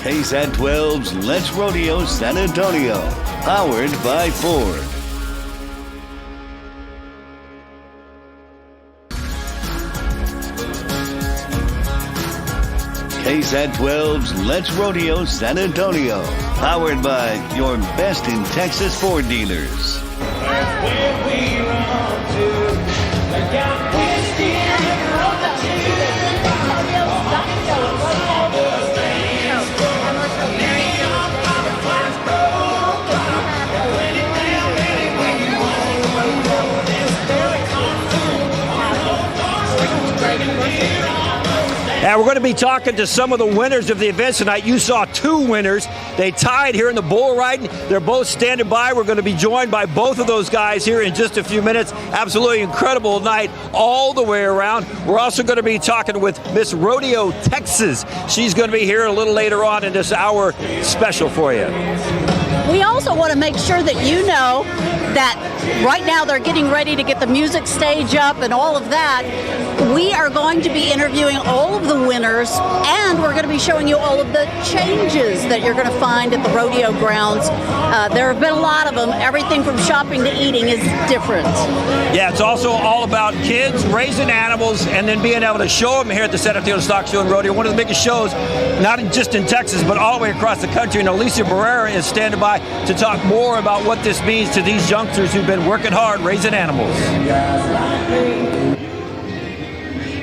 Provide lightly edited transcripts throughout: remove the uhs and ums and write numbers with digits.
KSAT12's Let's Rodeo San Antonio, powered by Ford. KSAT12's Let's Rodeo San Antonio, powered by your best in Texas Ford dealers. Where we run to, look out, whiskey and run And we're going to be talking to some of the winners of the events tonight. You saw two winners. They tied here in the bull riding. They're both standing by. We're going to be joined by both of those guys here in just a few minutes. Absolutely incredible night all the way around. We're also going to be talking with Miss Rodeo Texas. She's going to be here a little later on in this hour special for you. We also want to make sure that you know that right now they're getting ready to get the music stage up and all of that. We are going to be interviewing all of the winners, and we're going to be showing you all of the changes that you're going to find at the rodeo grounds. There have been a lot of them. Everything from shopping to eating is different. Yeah, it's also all about kids raising animals and then being able to show them here at the Antonio Stock Show and Rodeo, one of the biggest shows, not just in Texas, but all the way across the country. And Alicia Barrera is standing by to talk more about what this means to these youngsters who've been working hard raising animals.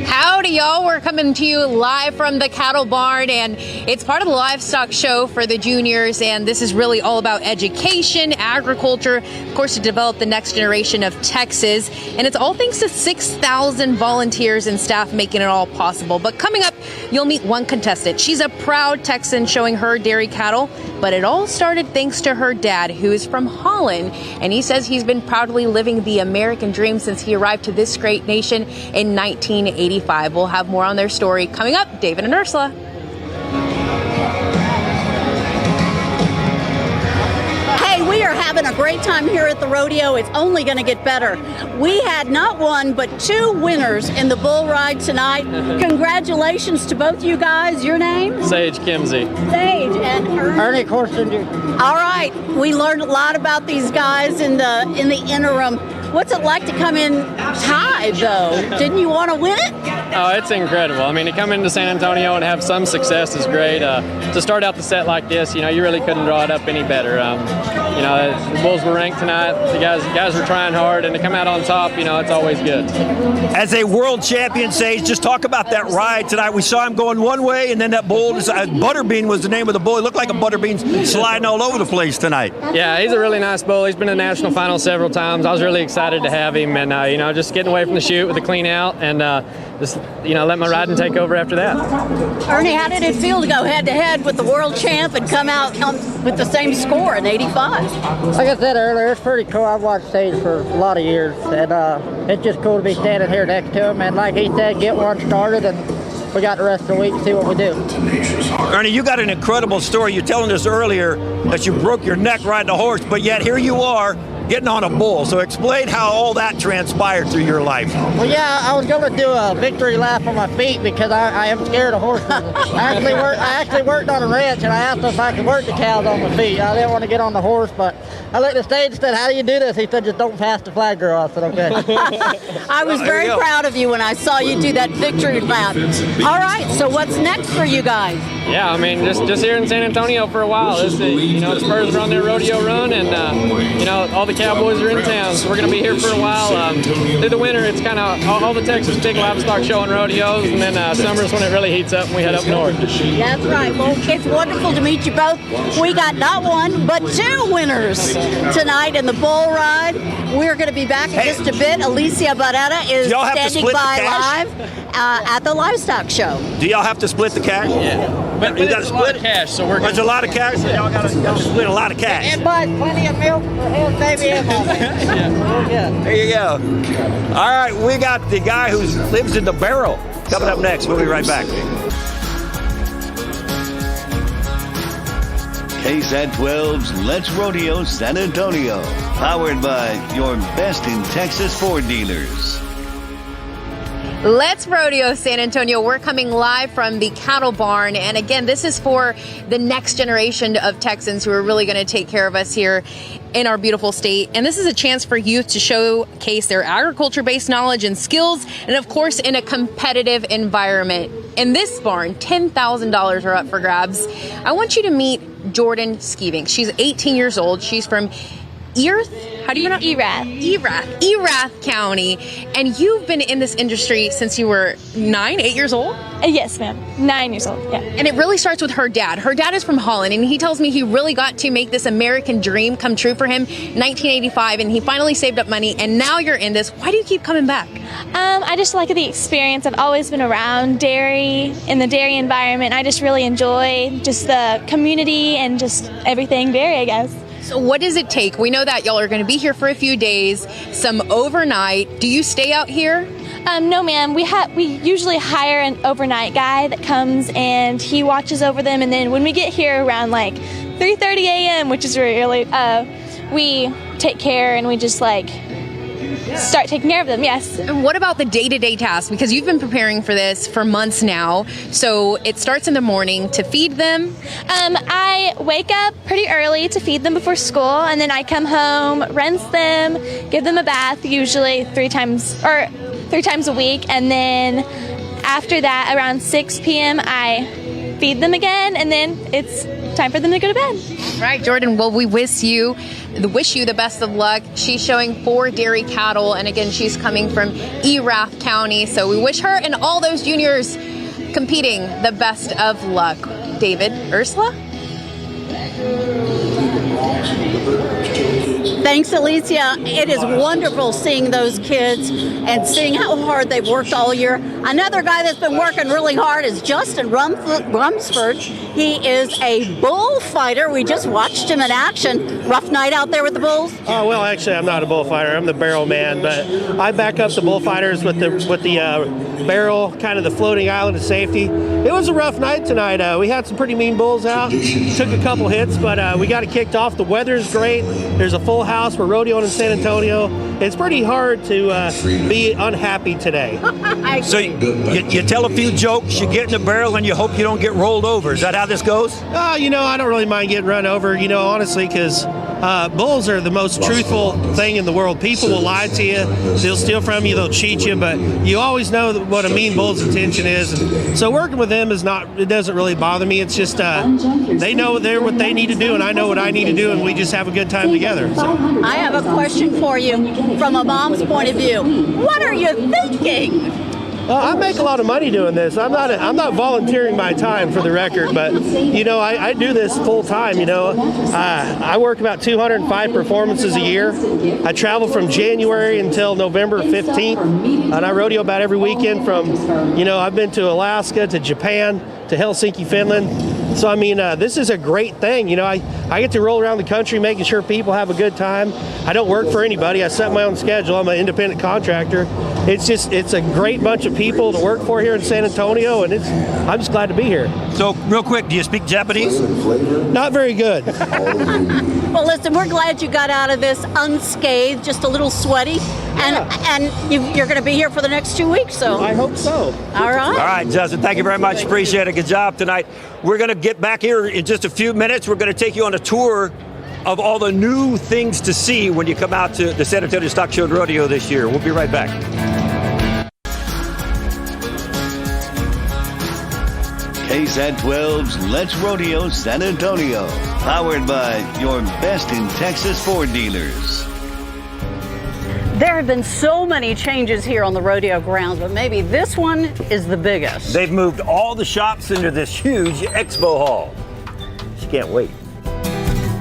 Howdy, y'all. We're coming to you live from the cattle barn, and it's part of the livestock show for the juniors, and this is really all about education, agriculture, of course, to develop the next generation of Texas, and it's all thanks to 6,000 volunteers and staff making it all possible. But coming up, you'll meet one contestant. She's a proud Texan showing her dairy cattle, but it all started thanks to her dad, who is from Holland, and he says he's been proudly living the American dream since he arrived to this great nation in 1985. We'll have more on their story coming up. David and Ursula. Hey, we are having a great time here at the rodeo. It's only going to get better. We had not one, but two winners in the bull ride tonight. Congratulations to both you guys. Your name? Sage Kimsey. Sage and Ernie Corsinger. All right. We learned a lot about these guys in the interim. What's it like to come in tied, though? Didn't you want to win it? Oh, it's incredible. I mean, to come into San Antonio and have some success is great. To start out the set like this, you really couldn't draw it up any better. The bulls were ranked tonight. The guys were trying hard, and to come out on top, it's always good. As a world champion, Sage, just talk about that ride tonight. We saw him going one way, and then that bull, Butterbean was the name of the bull. It looked like a Butterbean sliding all over the place tonight. Yeah, he's a really nice bull. He's been in the national final several times. I was really excited to have him, and just getting away from the chute with a clean out, and just let my riding take over after that. Ernie, how did it feel to go head to head with the world champ and come out with the same score in 85? Like I said earlier, it's pretty cool. I've watched Sage for a lot of years, and it's just cool to be standing here next to him. And like he said, get one started, and we got the rest of the week to see what we do. Ernie, you got an incredible story. You're telling us earlier that you broke your neck riding a horse, but yet here you are getting on a bull. So explain how all that transpired through your life. Well, yeah, I was going to do a victory lap on my feet because I am scared of horses. I actually worked on a ranch, and I asked him if I could work the cows on my feet. I didn't want to get on the horse, but I looked at the stage and said, "How do you do this?" He said, "Just don't pass the flag girl." I said, "Okay." I was very proud of you when I saw you do that victory lap. All right, so what's next for you guys? Yeah, I mean, just here in San Antonio for a while. The Spurs are on their rodeo run, and all the Cowboys are in town, so we're going to be here for a while. Through the winter, it's kind of all the Texas big livestock show and rodeos, and then summer's when it really heats up and we head up north. That's right. Well, it's wonderful to meet you both. We got not one, but two winners tonight in the bull ride. We're going to be back in just a bit. Alicia Barrera is standing by live at the livestock show. Do y'all have to split the cash? Yeah. But you got to split cash, so we're. There's a lot of cash, so y'all got to split a lot of cash. And buy plenty of milk for his baby and mama. Yeah. There you go. All right, we got the guy who lives in the barrel coming up next. We'll be right back. KSAT12's Let's Rodeo San Antonio, powered by your best in Texas Ford dealers. Let's Rodeo San Antonio. We're coming live from the Cattle Barn. And again, this is for the next generation of Texans who are really going to take care of us here in our beautiful state. And this is a chance for youth to showcase their agriculture-based knowledge and skills, and of course, in a competitive environment. In this barn, $10,000 are up for grabs. I want you to meet Jordan Skeeving. She's 18 years old. She's from How do you pronounce Erath County. And you've been in this industry since you were 8 years old? Yes, ma'am. 9 years old, yeah. And it really starts with her dad. Her dad is from Holland, and he tells me he really got to make this American dream come true for him 1985, and he finally saved up money, and now you're in this. Why do you keep coming back? I just like the experience. I've always been around dairy, in the dairy environment. I just really enjoy just the community and just everything dairy, I guess. So what does it take? We know that y'all are going to be here for a few days, some overnight. Do you stay out here? No, ma'am. We usually hire an overnight guy that comes and he watches over them. And then when we get here around like 3:30 a.m., which is very early, we take care and we just start taking care of them, yes. And what about the day-to-day tasks? Because you've been preparing for this for months now. So it starts in the morning to feed them. I wake up pretty early to feed them before school, and then I come home, rinse them, give them a bath, usually three times a week, and then after that, around 6 p.m., I feed them again, and then it's time for them to go to bed. Right, Jordan. Well, we wish you the best of luck. She's showing 4 dairy cattle, and again, she's coming from Erath County. So we wish her and all those juniors competing the best of luck. David, Ursula? Thanks, Alicia. It is wonderful seeing those kids and seeing how hard they've worked all year. Another guy that's been working really hard is Justin Rumsford. He is a bullfighter. We just watched him in action. Rough night out there with the bulls? Oh, well, actually, I'm not a bullfighter. I'm the barrel man, but I back up the bullfighters with the barrel, kind of the floating island of safety. It was a rough night tonight. We had some pretty mean bulls out. Took a couple hits, but we got it kicked off. The weather's great. There's a full house. We're rodeoing in San Antonio. It's pretty hard to be unhappy today. So you tell a few jokes, you get in the barrel, and you hope you don't get rolled over. Is that how this goes? I don't really mind getting run over, honestly, because bulls are the most truthful thing in the world. People will lie to you. They'll steal from you. They'll cheat you. But you always know what a mean bull's intention is. And so working with them it doesn't really bother me. It's just they know what they need to do, and I know what I need to do, and we just have a good time together. So. I have a question for you from a mom's point of view. What are you thinking? I make a lot of money doing this. I'm not volunteering my time, for the record, but I do this full time. I work about 205 performances a year. I travel from January until November 15th, and I rodeo about every weekend. I've been to Alaska, to Japan, to Helsinki, Finland. So this is a great thing. I get to roll around the country making sure people have a good time. I don't work for anybody. I set my own schedule. I'm an independent contractor. It's a great bunch of people to work for here in San Antonio, and I'm just glad to be here. So, real quick, do you speak Japanese? Not very good. Well, listen, we're glad you got out of this unscathed, just a little sweaty, and you're going to be here for the next 2 weeks. So I hope so. All right. All right, Justin, thank you very much. Appreciate it. Good job tonight. We're going to get back here in just a few minutes. We're going to take you on a tour of all the new things to see when you come out to the San Antonio Stock Show Rodeo this year. We'll be right back. KSAT12's Let's Rodeo San Antonio. Powered by your best in Texas Ford dealers. There have been so many changes here on the rodeo grounds, but maybe this one is the biggest. They've moved all the shops into this huge Expo Hall. Just can't wait.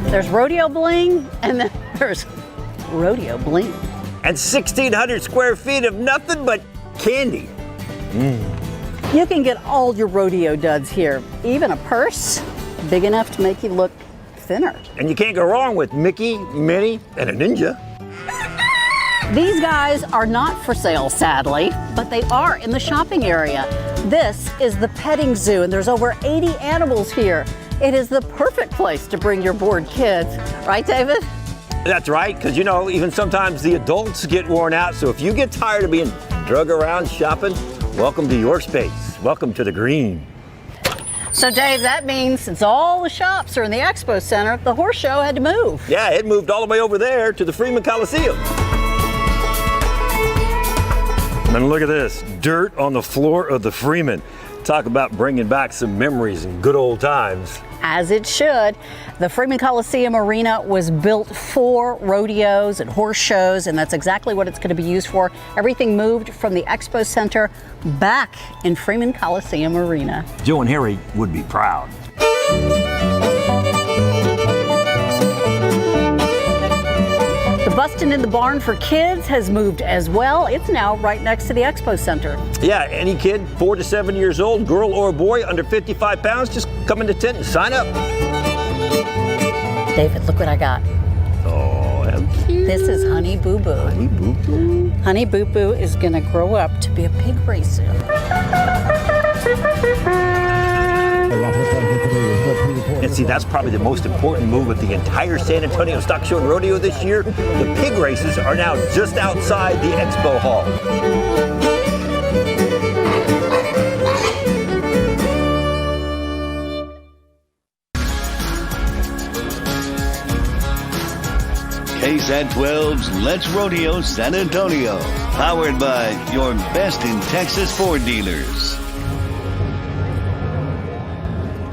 There's rodeo bling, and then there's rodeo bling. And 1,600 square feet of nothing but candy. You can get all your rodeo duds here, even a purse big enough to make you look thinner. And you can't go wrong with Mickey, Minnie, and a ninja. These guys are not for sale, sadly, but they are in the shopping area. This is the petting zoo, and there's over 80 animals here. It is the perfect place to bring your bored kids. Right, David? That's right, because even sometimes the adults get worn out. So if you get tired of being drug around shopping, Welcome to your space. Welcome to the green. So, Dave, that means since all the shops are in the Expo Center, the horse show had to move. Yeah, it moved all the way over there to the Freeman Coliseum. And look at this, dirt on the floor of the Freeman. Talk about bringing back some memories and good old times. As it should. The Freeman Coliseum Arena was built for rodeos and horse shows, and that's exactly what it's going to be used for. Everything moved from the Expo Center back in Freeman Coliseum Arena. Joe and Harry would be proud. The Bustin' in the Barn for kids has moved as well. It's now right next to the Expo Center. Yeah, any kid 4 to 7 years old, girl or boy under 55 pounds, just come in the tent and sign up. David, look what I got. Oh, that's cute. This is Honey Boo Boo. Honey Boo Boo. Honey Boo Boo is gonna grow up to be a pig racer. And see, that's probably the most important move with the entire San Antonio Stock Show and Rodeo this year. The pig races are now just outside the Expo Hall. KSAT12's Let's Rodeo San Antonio. Powered by your best in Texas Ford dealers.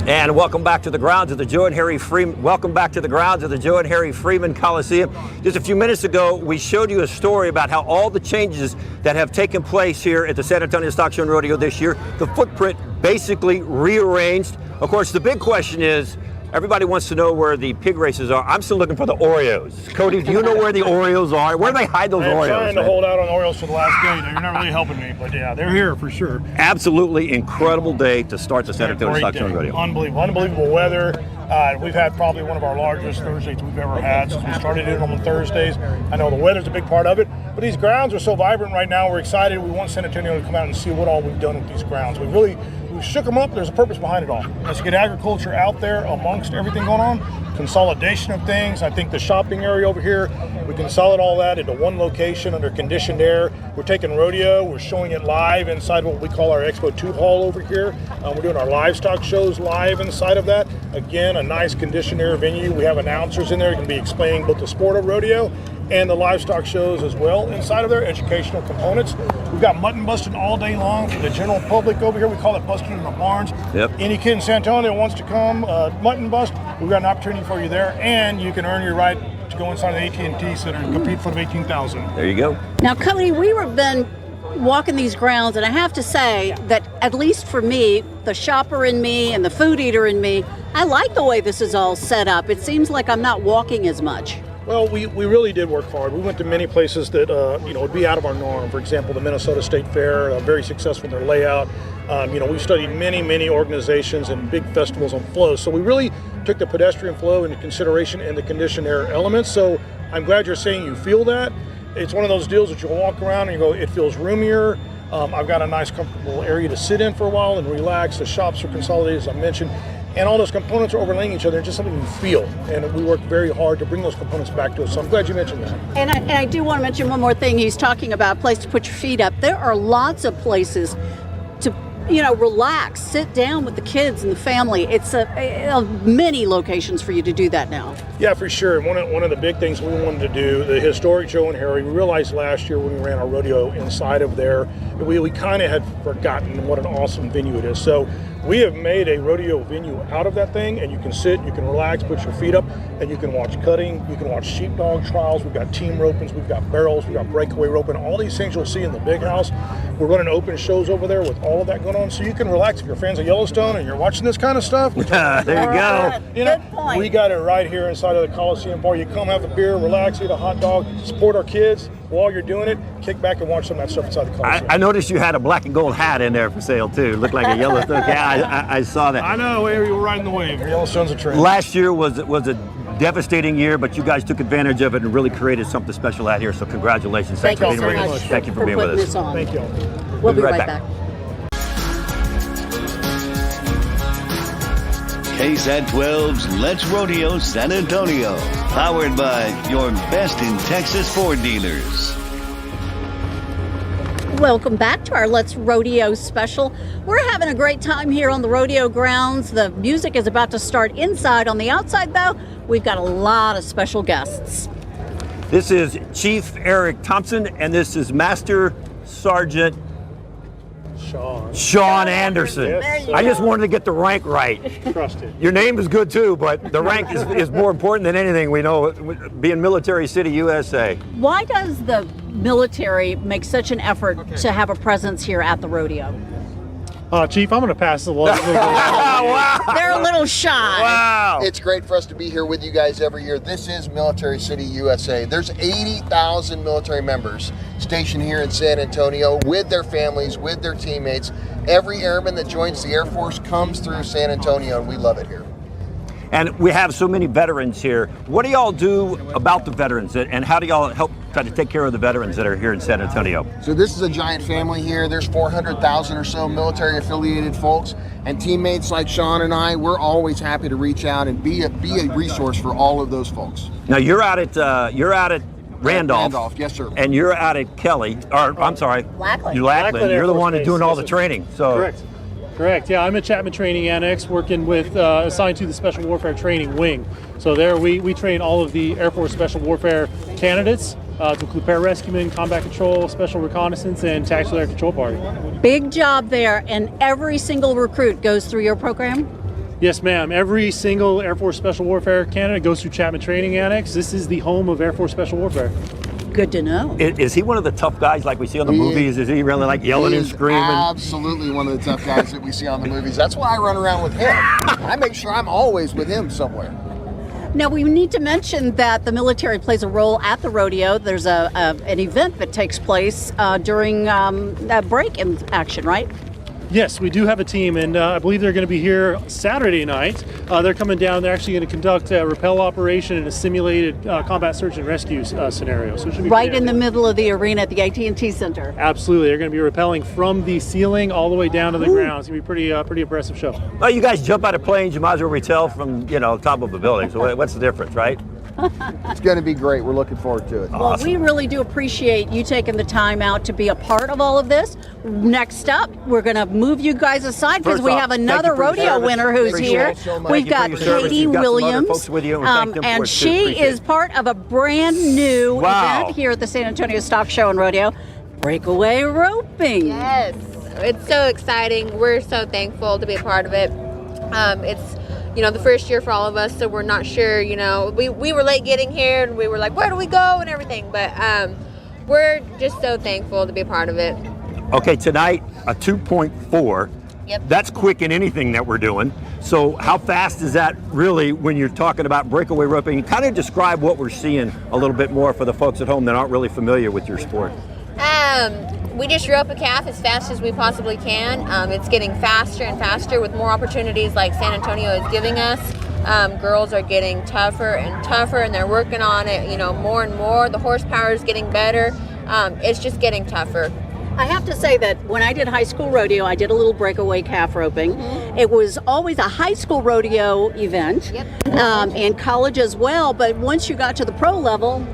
And welcome back to the grounds of the Joe and Harry Freeman. Welcome back to the grounds of the Joe and Harry Freeman Coliseum. Just a few minutes ago, we showed you a story about how all the changes that have taken place here at the San Antonio Stock Show and Rodeo this year, the footprint basically rearranged. Of course, the big question is, everybody wants to know where the pig races are. I'm still looking for the Oreos. Cody, do you know where the Oreos are? Where do they hide those Oreos? I'm trying to hold out on Oreos for the last day. You're not really helping me, but yeah, they're here for sure. Absolutely incredible day to start the San Antonio Stock Show and Rodeo. Unbelievable weather. We've had probably one of our largest Thursdays we've ever had since we started it on Thursdays. I know the weather's a big part of it, but these grounds are so vibrant right now. We're excited. We want San Antonio to come out and see what all we've done with these grounds. We shook them up. There's a purpose behind it all. Let's get agriculture out there amongst everything going on. Consolidation of things. I think the shopping area over here, we consolidate all that into one location under conditioned air. We're taking rodeo. We're showing it live inside what we call our Expo 2 Hall over here. We're doing our livestock shows live inside of that. Again, a nice conditioned air venue. We have announcers in there who can be explaining both the sport of rodeo and the livestock shows as well inside of their educational components. We've got mutton busting all day long for the general public over here. We call it busting in the barns. Yep. Any kid in San Antonio wants to come mutton bust, we've got an opportunity for you there, and you can earn your right to go inside the AT&T Center and compete for the $18,000. There you go. Now, Cody, we've been walking these grounds, and I have to say that, at least for me, the shopper in me and the food eater in me, I like the way this is all set up. It seems like I'm not walking as much. Well, we really did work hard. We went to many places that would be out of our norm. For example, the Minnesota State Fair, very successful in their layout. We studied many organizations and big festivals on flow. So we really took the pedestrian flow into consideration and the conditioned air elements. So I'm glad you're saying you feel that. It's one of those deals that you'll walk around and you go, it feels roomier. I've got a nice, comfortable area to sit in for a while and relax. The shops are consolidated, as I mentioned. And all those components are overlaying each other. It's just something you feel. And we work very hard to bring those components back to us. So I'm glad you mentioned that. And I do want to mention one more thing. He's talking about a place to put your feet up. There are lots of places to, relax, sit down with the kids and the family. It's many locations for you to do that now. Yeah, for sure. One of the big things we wanted to do, the historic Joe and Harry, we realized last year when we ran our rodeo inside of there, we kind of had forgotten what an awesome venue it is. So we have made a rodeo venue out of that thing, and you can sit, you can relax, put your feet up, and you can watch cutting, you can watch sheepdog trials, we've got team ropings, we've got barrels, we've got breakaway roping, all these things you'll see in the big house. We're running open shows over there with all of that going on, so you can relax if you're fans of Yellowstone and you're watching this kind of stuff. There you go. Good point. We got it right here inside of the Coliseum Bar. You come have a beer, relax, eat a hot dog, support our kids. While you're doing it, kick back and watch some of that stuff inside the Coliseum. I noticed you had a black and gold hat in there for sale too. Looked like a Yellowstone. Yeah, I saw that. I know, you were riding the wave. Yellowstone's a trend. Last year was a devastating year, but you guys took advantage of it and really created something special out here. So congratulations. Thank you for so being much with us. Thank you for being with us. Thank you. We'll be right back. KSAT12's Let's Rodeo San Antonio. Powered by your best in Texas Ford dealers. Welcome back to our Let's Rodeo special. We're having a great time here on the rodeo grounds. The music is about to start inside. On the outside, though, we've got a lot of special guests. This is Chief Eric Thompson, and this is Master Sergeant Sean Anderson. Yes, I just wanted to get the rank right. Trusted. Your name is good too, but the rank is more important than anything we know, being Military City, USA. Why does the military make such an effort to have a presence here at the rodeo? Chief, I'm going to pass the little bit. Wow. They're a little shy. Wow. It's great for us to be here with you guys every year. This is Military City, USA. There's 80,000 military members stationed here in San Antonio with their families, with their teammates. Every airman that joins the Air Force comes through San Antonio, and we love it here. And we have so many veterans here. What do y'all do about the veterans, and how do y'all help try to take care of the veterans that are here in San Antonio? So this is a giant family here. There's 400,000 or so military affiliated folks, and teammates like Sean and I, we're always happy to reach out and be a resource for all of those folks. Now you're out at Randolph. Randolph, yes sir. And you're out at Kelly, or I'm sorry, Lackland. Lackland. You're the one who's doing all the Yes, sir. training. So Correct. Yeah, I'm at Chapman Training Annex, working with assigned to the Special Warfare Training Wing. So there we train all of the Air Force Special Warfare candidates to include pararescuemen, combat control, special reconnaissance, and tactical air control party. Big job there, and every single recruit goes through your program? Yes, ma'am. Every single Air Force Special Warfare candidate goes through Chapman Training Annex. This is the home of Air Force Special Warfare. Good to know. is he one of the tough guys like we see on the movies? Is he really like yelling and He's screaming? absolutely one of the tough guys that we see on the movies. That's why I run around with him. I make sure I'm always with him somewhere. Now, we need to mention that the military plays a role at the rodeo. There's an event that takes place during a break in action, right? Yes, we do have a team, and I believe they're going to be here Saturday night. They're coming down. They're actually going to conduct a rappel operation in a simulated combat search and rescue scenario. So it should be Right in the middle of the arena at the AT&T Center. Absolutely, they're going to be rappelling from the ceiling all the way down to the ground. It's going to be pretty impressive show. Well, you guys jump out of planes, you might as well retell from top of a building. So what's the difference, right? It's going to be great. We're looking forward to it. Well, we really do appreciate you taking the time out to be a part of all of this. Next up, we're going to move you guys aside because First we off, have thank another you for your rodeo service. winner who's Appreciate here. it so much. We've got Thank you for your service. Katie You've got some other Williams, folks with you, and thank them for and it, too. she Appreciate is it. part of a brand new Wow. event here at the San Antonio Stock Show and Rodeo, breakaway roping. Yes, it's so exciting. We're so thankful to be a part of it. It's the first year for all of us, so we're not sure. We were late getting here, and we were like, where do we go and everything. But we're just so thankful to be a part of it. Okay, tonight, a 2.4. Yep. That's quick in anything that we're doing. So how fast is that really when you're talking about breakaway roping? Kind of describe what we're seeing a little bit more for the folks at home that aren't really familiar with your sport. We just rope a calf as fast as we possibly can. It's getting faster and faster with more opportunities like San Antonio is giving us. Girls are getting tougher and tougher, and they're working on it, more and more. The horsepower is getting better. It's just getting tougher. I have to say that when I did high school rodeo, I did a little breakaway calf roping. Mm-hmm. It was always a high school rodeo event, and college as well. But once you got to the pro level,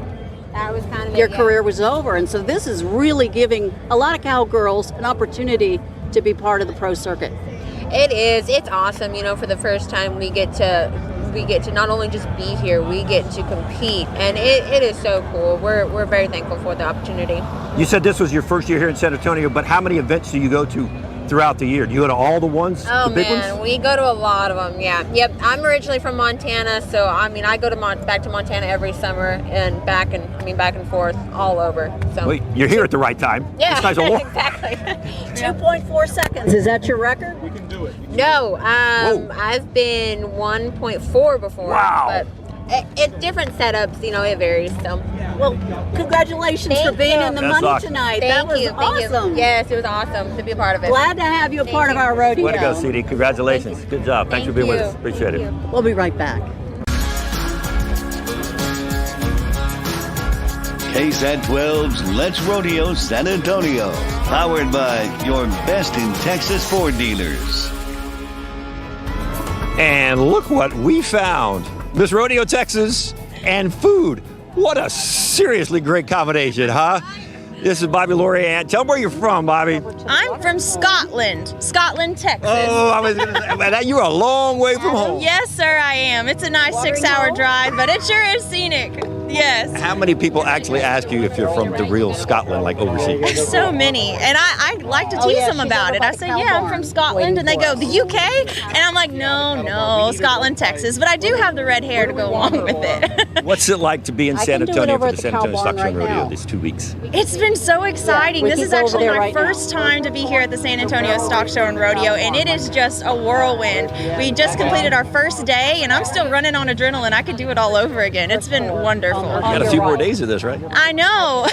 That was kind of your career was over. And so this is really giving a lot of cowgirls an opportunity to be part of the pro circuit. It is. It's awesome. For the first time we get to not only just be here, we get to compete, and it is so cool. We're very thankful for the opportunity. You said this was your first year here in San Antonio, but how many events do you go to throughout the year? Do you go to all the ones? Oh the big man, ones? we go to a lot of them. Yeah, yep. I'm originally from Montana, so I go to back to Montana every summer and back and forth all over. So Well, you're here at the right time. yeah, It's nice and warm. exactly. 2.4 seconds. Is that your record? No, Whoa. I've been 1.4 before. Wow. But it different setups, it varies. So Well, congratulations for Thank being you. in the That's money awesome. tonight. thank that was you, thank awesome. you. Yes, it was awesome to be a part of it. Glad to have you a part of our rodeo. Way to go, CD. Congratulations. Good job. Thanks for being with us. Appreciate it. We'll be right back. KSAT12's Let's Rodeo San Antonio. Powered by your best in Texas Ford dealers. And look what we found. Miss Rodeo, Texas, and food. What a seriously great combination, huh? This is Bobby Lorian. Tell them where you're from, Bobby. I'm from Scotland, Texas. Oh, I was going to say, you're a long way from home. Yes, sir, I am. It's a nice 6-hour drive, but it sure is scenic. Yes. How many people actually ask you if you're from the real Scotland, like overseas? So many. And I like to tease them about it. I say, yeah, I'm from Scotland. And they go, the UK? And I'm like, no, Scotland, Texas. But I do have the red hair to go along with it. What's it like to be in San Antonio for the San Antonio Stock Show Rodeo these 2 weeks? It's been so exciting. This is actually my first time to be here at the San Antonio Stock Show and Rodeo, and it is just a whirlwind. We just completed our first day, and I'm still running on adrenaline. I could do it all over again. It's been wonderful. You got a few more days of this, right? I know,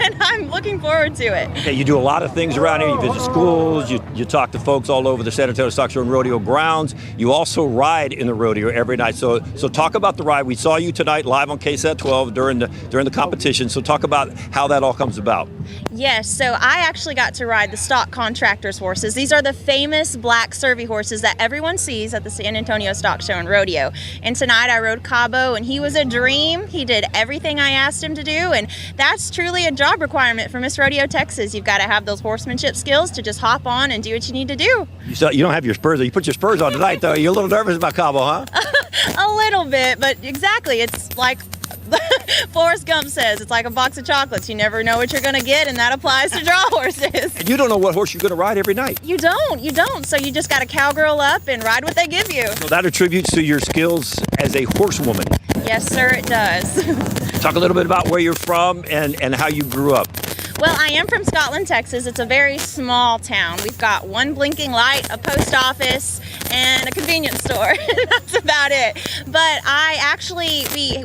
and I'm looking forward to it. Okay, you do a lot of things around here. You visit schools, you talk to folks all over the San Antonio Stock Show and Rodeo grounds. You also ride in the rodeo every night. So talk about the ride. We saw you tonight live on KSAT12 during the competition. So talk about how that all comes about. Yes, so I actually got to ride the stock contractors' horses. These are the famous black Survey horses that everyone sees at the San Antonio Stock Show and Rodeo. And tonight I rode Cabo, and he was a dream. He did everything I asked him to do, and that's truly a job requirement for Miss Rodeo Texas. You've got to have those horsemanship skills to just hop on and do what you need to do. You don't have your spurs. You put your spurs on tonight, though. You're a little nervous about Cabo, huh? A little bit, but exactly. It's like Forrest Gump says, it's like a box of chocolates. You never know what you're going to get, and that applies to draw horses. And you don't know what horse you're going to ride every night. You don't. So you just got to cowgirl up and ride what they give you. So that attributes to your skills as a horsewoman. Yes, sir, it does. Talk a little bit about where you're from and how you grew up. Well, I am from Scotland, Texas. It's a very small town. We've got one blinking light, a post office, and a convenience store. That's about it. But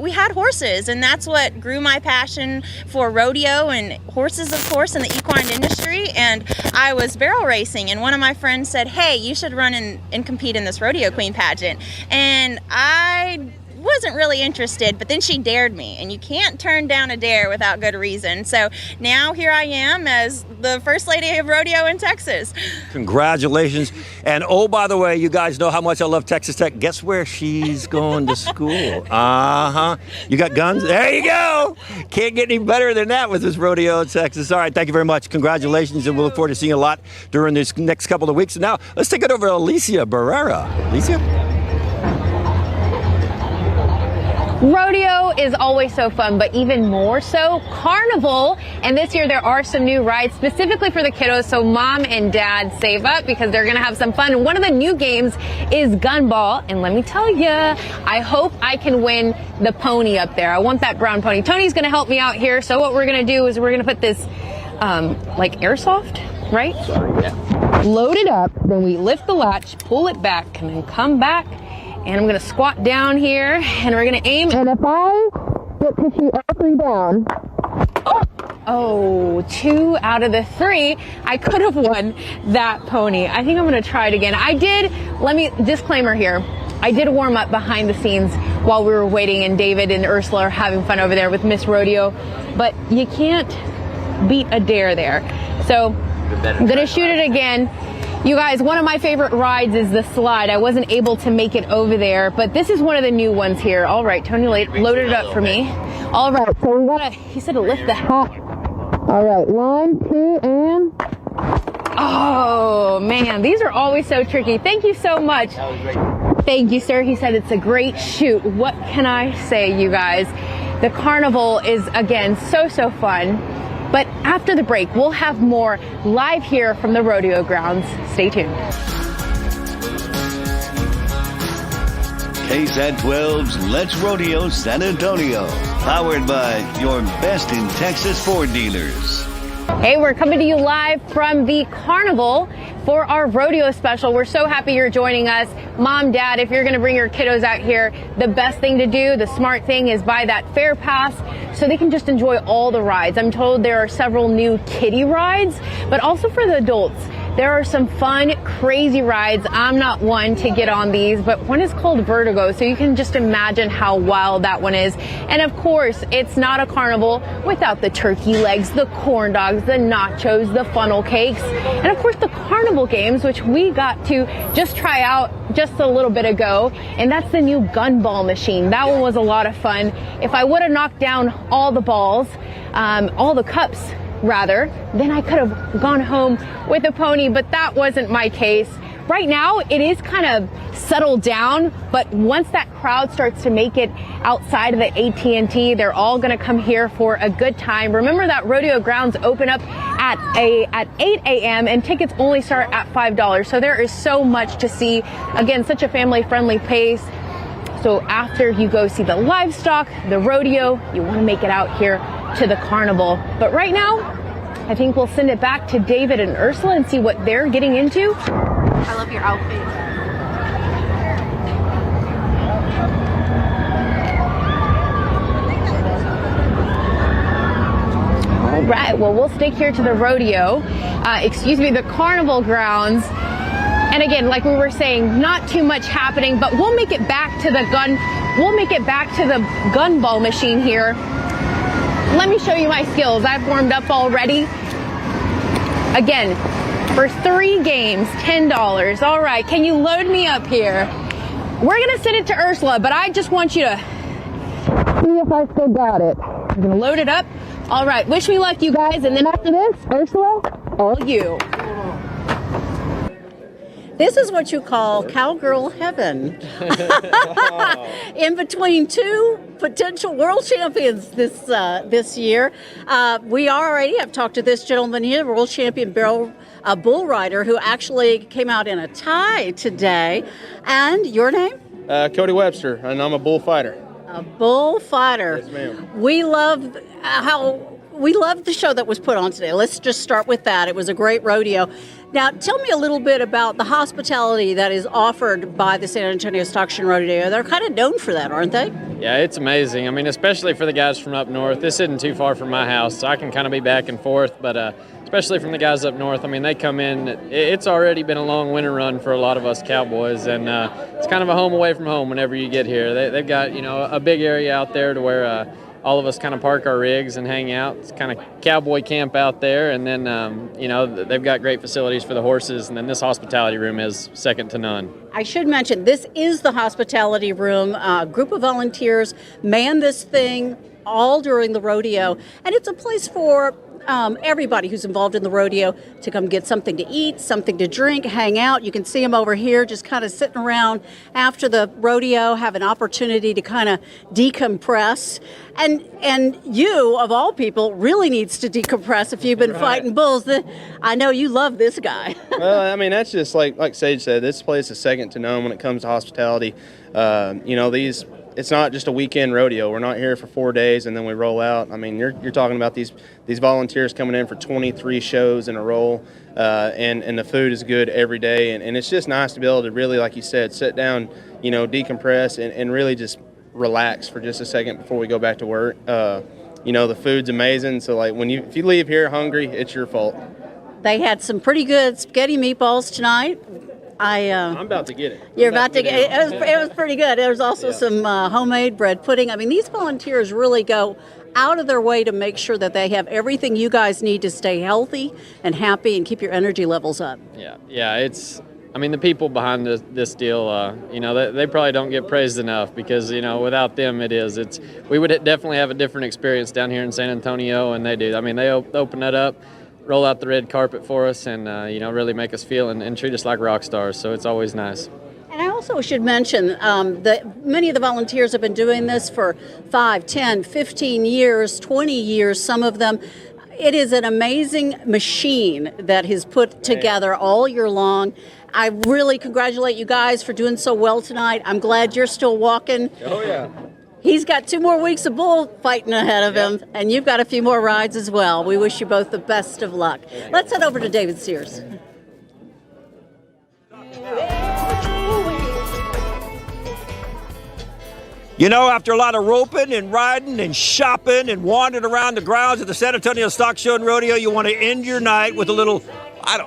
we had horses, and that's what grew my passion for rodeo and horses, of course, in the equine industry. And I was barrel racing, and one of my friends said, hey, you should run and compete in this rodeo queen pageant. And I wasn't really interested, but then she dared me, and you can't turn down a dare without good reason. So now here I am as the first lady of rodeo in Texas. Congratulations. And oh, by the way, you guys know how much I love Texas Tech. Guess where she's going to school? You got guns? There you go. Can't get any better than that with this rodeo in Texas. All right, thank you very much. Congratulations, and we'll look forward to seeing you a lot during this next couple of weeks. And now let's take it over to Alicia Barrera. Alicia? Rodeo is always so fun, but even more so Carnival. And this year there are some new rides specifically for the kiddos, so mom and dad save up because they're going to have some fun. And one of the new games is Gunball. And let me tell you, I hope I can win the pony up there. I want that brown pony. Tony's going to help me out here. So what we're going to do is we're going to put this like airsoft, right? Yeah. Load it up. Then we lift the latch, pull it back, and then come back. And I'm going to squat down here, and we're going to aim. And if I get to shoot all three down, oh, 2 out of the 3, I could have won that pony. I think I'm going to try it again. Disclaimer here, I did warm up behind the scenes while we were waiting, and David and Ursula are having fun over there with Miss Rodeo. But you can't beat a dare there. So I'm going to shoot it again. You guys, one of my favorite rides is the slide. I wasn't able to make it over there, but this is one of the new ones here. All right, Tony loaded it up for me. All right, so we gotta, he said to lift the hat. All right, 1, 2, and... Oh, man, these are always so tricky. Thank you so much. That was great. Thank you, sir. He said it's a great shoot. What can I say, you guys? The Carnival is, again, so fun. But after the break, we'll have more live here from the rodeo grounds. Stay tuned. KSAT12's Let's Rodeo San Antonio, powered by your best in Texas Ford dealers. Hey, we're coming to you live from the Carnival for our rodeo special. We're so happy you're joining us. Mom, Dad, if you're going to bring your kiddos out here, the best thing to do, the smart thing, is buy that fair pass so they can just enjoy all the rides. I'm told there are several new kiddie rides, but also for the adults. There are some fun, crazy rides. I'm not one to get on these, but one is called Vertigo, so you can just imagine how wild that one is. And of course, it's not a carnival without the turkey legs, the corn dogs, the nachos, the funnel cakes, and of course the carnival games, which we got to just try out just a little bit ago, and that's the new Gunball machine. That one was a lot of fun. If I would have knocked down all the balls, all the cups rather, then I could have gone home with a pony, but that wasn't my case. Right now, it is kind of settled down, but once that crowd starts to make it outside of the AT&T, they're all going to come here for a good time. Remember that rodeo grounds open up at 8 a.m. and tickets only start at $5. So there is so much to see. Again, such a family-friendly place. So after you go see the livestock, the rodeo, you want to make it out here to the carnival. But right now, I think we'll send it back to David and Ursula and see what they're getting into. I love your outfit. All right, well, we'll stick here to the rodeo, the carnival grounds. And again, like we were saying, not too much happening, but we'll make it back to the gunball machine here. Let me show you my skills. I've warmed up already. Again, for 3 games, $10. All right, can you load me up here? We're gonna send it to Ursula, but I just want you to see if I still got it. I'm gonna load it up. All right, wish me luck, you guys. And then after this, Ursula, all you. This is what you call cowgirl heaven. In between 2 potential world champions this year. We already have talked to this gentleman here, world champion bull rider, who actually came out in a tie today. And your name? Cody Webster, and I'm a bullfighter. A bullfighter. Yes, ma'am. We love the show that was put on today. Let's just start with that. It was a great rodeo. Now, tell me a little bit about the hospitality that is offered by the San Antonio Stock Show Rodeo. They're kind of known for that, aren't they? Yeah, it's amazing. I mean, especially for the guys from up north. This isn't too far from my house, so I can kind of be back and forth. But especially from the guys up north, I mean, they come in. It's already been a long winter run for a lot of us cowboys, and it's kind of a home away from home whenever you get here. They've got, a big area out there to where all of us kind of park our rigs and hang out. It's kind of cowboy camp out there. And then, they've got great facilities for the horses. And then this hospitality room is second to none. I should mention, this is the hospitality room. A group of volunteers man this thing all during the rodeo. And it's a place for everybody who's involved in the rodeo to come get something to eat, something to drink, hang out. You can see them over here just kind of sitting around after the rodeo, have an opportunity to kind of decompress. And you, of all people, really needs to decompress if you've been fighting bulls. I know you love this guy. Well, I mean, that's just like Sage said, this place is second to none when it comes to hospitality. It's not just a weekend rodeo. We're not here for 4 days and then we roll out. I mean, you're talking about these volunteers coming in for 23 shows in a row, and the food is good every day. And it's just nice to be able to really, like you said, sit down, decompress and really just relax for just a second before we go back to work. The food's amazing. So, like, if you leave here hungry, it's your fault. They had some pretty good spaghetti meatballs tonight. I'm about to get it. You're about to get it. It was pretty good. There was also some homemade bread pudding. I mean, these volunteers really go out of their way to make sure that they have everything you guys need to stay healthy and happy and keep your energy levels up. Yeah. The people behind this deal, they probably don't get praised enough because, without them, we would definitely have a different experience down here in San Antonio, and they do. I mean, they open that up, roll out the red carpet for us, and really make us feel and treat us like rock stars. So it's always nice. And I also should mention that many of the volunteers have been doing this for 5, 10, 15 years, 20 years, some of them. It is an amazing machine that is put together all year long. I really congratulate you guys for doing so well tonight. I'm glad you're still walking. Oh, yeah. He's got 2 more weeks of bullfighting ahead of him, and you've got a few more rides as well. We wish you both the best of luck. Let's head over to David Sears. After a lot of roping and riding and shopping and wandering around the grounds of the San Antonio Stock Show and Rodeo, you want to end your night with a little,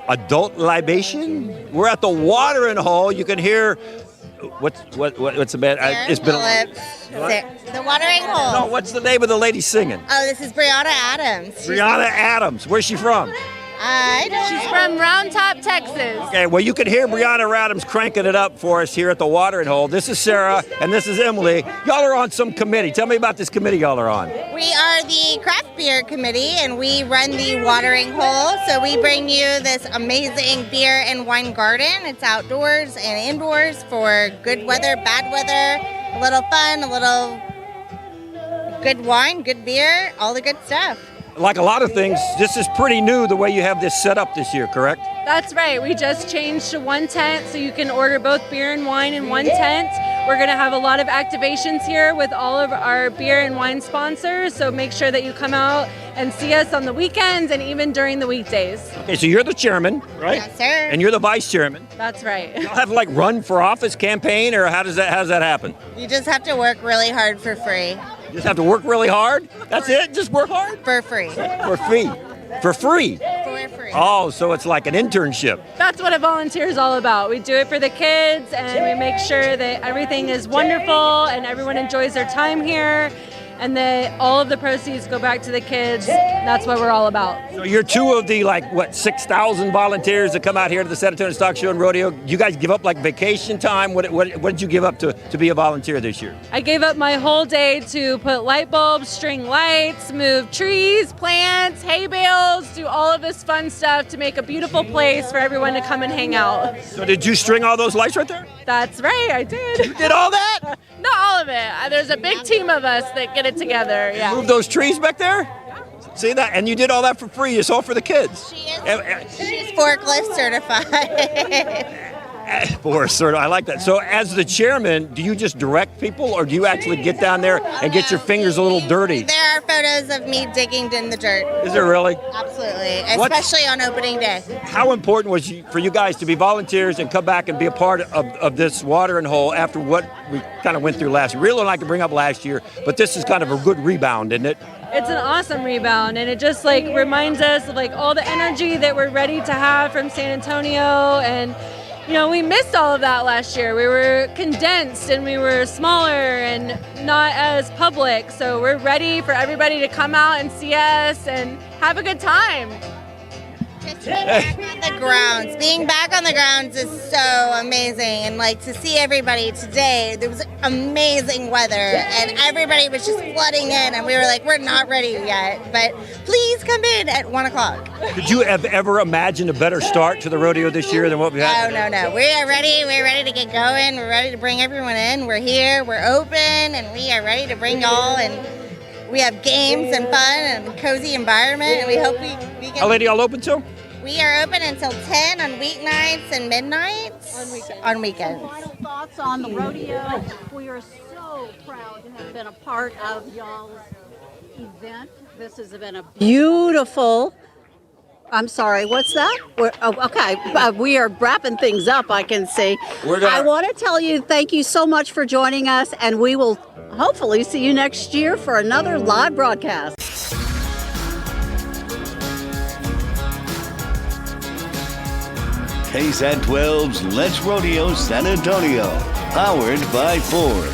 adult libation? We're at the watering hole. You can hear... What's the band? It's been the watering hole. No, what's the name of the lady singing? Oh, this is Brianna Adams. Brianna Adams. Where's she from? She's from Round Top, Texas. Okay, well, you can hear Brianna Radams cranking it up for us here at the watering hole. This is Sarah, and this is Emily. Y'all are on some committee. Tell me about this committee y'all are on. We are the craft beer committee, and we run the watering hole. So we bring you this amazing beer and wine garden. It's outdoors and indoors for good weather, bad weather, a little fun, a little good wine, good beer, all the good stuff. Like a lot of things, this is pretty new the way you have this set up this year, correct? That's right. We just changed to one tent, so you can order both beer and wine in one tent. We're going to have a lot of activations here with all of our beer and wine sponsors, so make sure that you come out and see us on the weekends and even during the weekdays. Okay, so you're the chairman, right? Yes, sir. And you're the vice chairman. That's right. Y'all have like run for office campaign, or how does that happen? You just have to work really hard for free. You just have to work really hard? That's it? Just work hard? For free. For free? For free? For free. Oh, so it's like an internship. That's what a volunteer is all about. We do it for the kids, and we make sure that everything is wonderful and everyone enjoys their time here, and that all of the proceeds go back to the kids. That's what we're all about. So you're two of the 6,000 volunteers that come out here to the San Antonio Stock Show and Rodeo. You guys give up like vacation time? What did you give up to be a volunteer this year? I gave up my whole day to put light bulbs, string lights, move trees, plants, hay bales, do all of this fun stuff to make a beautiful place for everyone to come and hang out. So did you string all those lights right there? That's right, I did. You did all that? Not all of it. There's a big team of us that get it together. Yeah. Move those trees back there? See that? And you did all that for free. It's all for the kids. She's forklift certified. I like that. So as the chairman, do you just direct people, or do you actually get down there and get your fingers a little dirty? There are photos of me digging in the dirt. Is there really? Absolutely, especially on opening day. How important was for you guys to be volunteers and come back and be a part of this watering hole after what we kind of went through last year? We really don't like to bring up last year, but this is kind of a good rebound, isn't it? It's an awesome rebound, and it just reminds us of all the energy that we're ready to have from San Antonio. And we missed all of that last year. We were condensed and we were smaller and not as public. So we're ready for everybody to come out and see us and have a good time. Just to be back on the grounds. Being back on the grounds is so amazing. And to see everybody today, there was amazing weather and everybody was just flooding in, and we were like, we're not ready yet, but please come in at 1 o'clock. Did you have ever imagined a better start to the rodeo this year than what we had? No. We are ready. We're ready to get going. We're ready to bring everyone in. We're here. We're open, and we are ready to bring y'all. And we have games and fun and a cozy environment, and we hope we can. How late are y'all open till? We are open until 10 on weeknights and midnights. On weekends. Final thoughts on the rodeo. We are so proud to have been a part of y'all's event. This has been a beautiful. I'm sorry, what's that? Okay, we are wrapping things up, I can see. I want to tell you thank you so much for joining us, and we will hopefully see you next year for another live broadcast. KSAT12's Let's Rodeo San Antonio, powered by Ford.